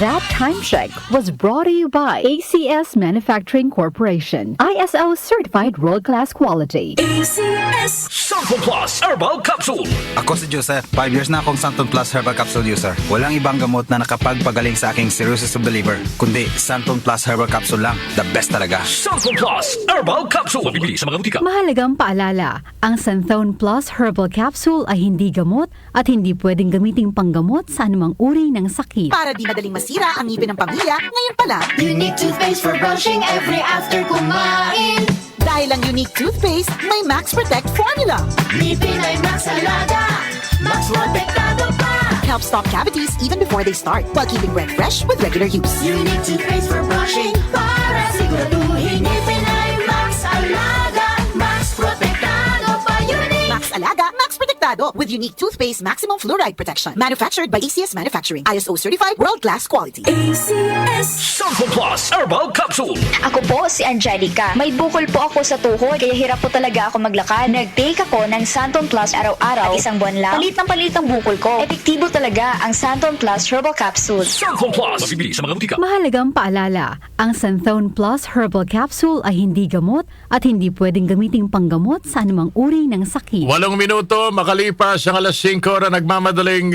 That time check was brought to you by ACS Manufacturing Corporation. ISO certified world-class quality. ACS Santon Plus Herbal Capsule. Ako si Joseph. 5 years na akong Santon Plus Herbal Capsule user. Walang ibang gamot na nakapagpagaling sa aking cirrhosis of the liver, kundi Santon Plus Herbal Capsule lang. The best talaga. Santon Plus Herbal Capsule. Mabibili sa mga butika. Mahalagang paalala, ang Santhone Plus Herbal Capsule ay hindi gamot at hindi pwedeng gamiting panggamot sa anumang uri ng sakit. Para di madaling masira ang ngipin ng pamilya, ngayon pala, Unique toothpaste for brushing every after kumain. dahil ang Unique toothpaste may Max Protect formula. Ngipin ay Max Alaga, Max Protektado pa. Helps stop cavities even before they start while keeping breath fresh with regular use. Unique toothpaste for brushing para siguraduhin ngipin ay Max Alaga, Max Protektado pa. Unique. Max Alaga, Max Protectado with Unique toothpaste maximum fluoride protection. Manufactured by ACS Manufacturing. ISO certified world-class quality. ACS Santon Plus Herbal Capsule. Ako po si Angelica. May bukol po ako sa tuhod, kaya hirap po talaga ako maglakad. Nag-take ako ng Santon Plus araw-araw. At isang buwan lang, palit ang bukol ko. Epektibo talaga ang Santon Plus Herbal Capsule. Santon Plus. Mabibili sa mga butika. Mahalagang paalala, ang Santhone Plus Herbal Capsule ay hindi gamot at hindi pwedeng gamiting panggamot sa anumang uri ng sakit. 8 minuto makalipas ang alas 5 na nagmamadaling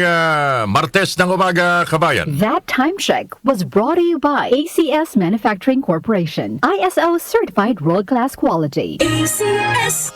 Martes ng umaga, kabayan. That time check was brought to you by ACS Manufacturing Corporation. ISO certified world-class quality. ACS.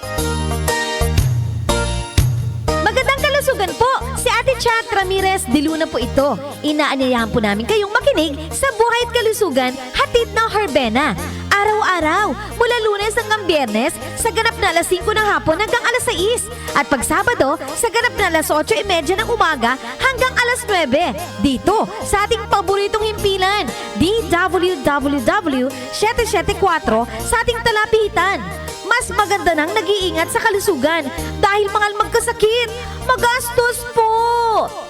Magandang kalusugan po! Si Ate Chat Ramirez de Luna po ito. Inaanyayahan po namin kayong makinig sa Buhay at Kalusugan, hatid ng Herbena. Araw-araw, mula Lunes hanggang Biyernes, sa ganap na alas 5 ng hapon hanggang alas 6. At pag Sabado, sa ganap na alas 8:30 ng umaga hanggang alas 9. Dito, sa ating paboritong himpilan, DWWW 774 sa ating talapitan. Mas maganda nang nag-iingat sa kalusugan dahil mahal magkasakit. Magastos po!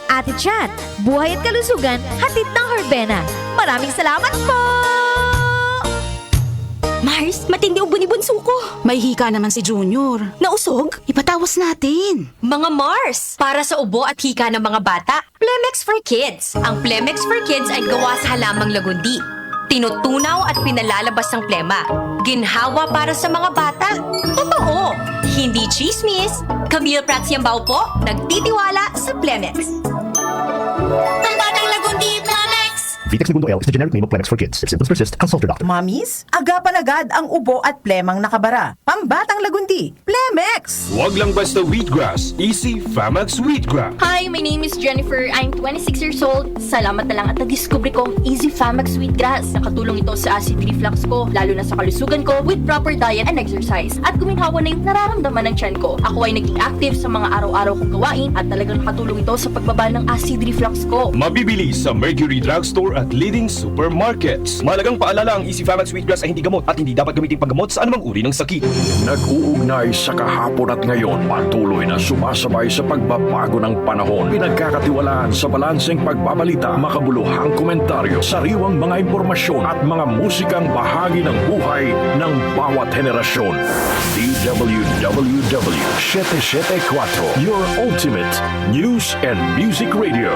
Ate Chat, Buhay at Kalusugan, hatid ng Herbena. Maraming salamat po! Mars, matindi ubo ni bunso ko. May hika naman si Junior. Nausog? Ipatawas natin. Mga Mars, para sa ubo at hika ng mga bata, Plemex for Kids. Ang Plemex for Kids ay gawa sa halamang lagundi. Tinutunaw at pinalalabas ng plema. Ginhawa para sa mga bata. Totoo! Hindi chismis. Camille Prats Yambao po, nagtitiwala sa Plemex. Ang batang lagundi, Plemex. Vitex Segundo L is the generic name of Plemex for kids. If symptoms persist, consult your doctor. Mamis, agapan agad ang ubo at plemang nakabara. Pambatang lagundi, Plemex! Huwag lang basta wheatgrass. Easy Famax Wheatgrass. Hi, my name is Jennifer. I'm 26 years old. Salamat na lang at na-discover kong Easy Famax Wheatgrass. Nakatulong ito sa acid reflux ko, lalo na sa kalusugan ko with proper diet and exercise. At guminhawa na yung nararamdaman ng tiyan ko. Ako ay naging active sa mga araw-araw kong gawain at talagang nakatulong ito sa pagbaba ng acid reflux ko. Mabibili sa Mercury Drugstore at leading supermarkets. Malagang paalala, ang Easy Famax Wheatgrass ay hindi gamot at hindi dapat gamitin panggamot sa anumang uri ng sakit. Nag-uugnay sa kahapon at ngayon, patuloy na sumasabay sa pagbabago ng panahon. Pinagkakatiwalaan sa balanseng pagbabalita, makabuluhang komentaryo, sariwang mga impormasyon at mga musikang bahagi ng buhay ng bawat henerasyon. DWWW 774, your ultimate news and music radio.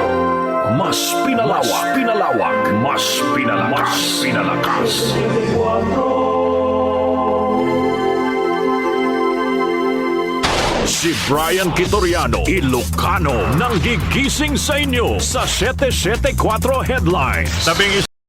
Mas pinalawak, mas pinalakas. Si Brian Kitoriano, Ilocano, nang gigising sa inyo sa 774 Headlines. Sabing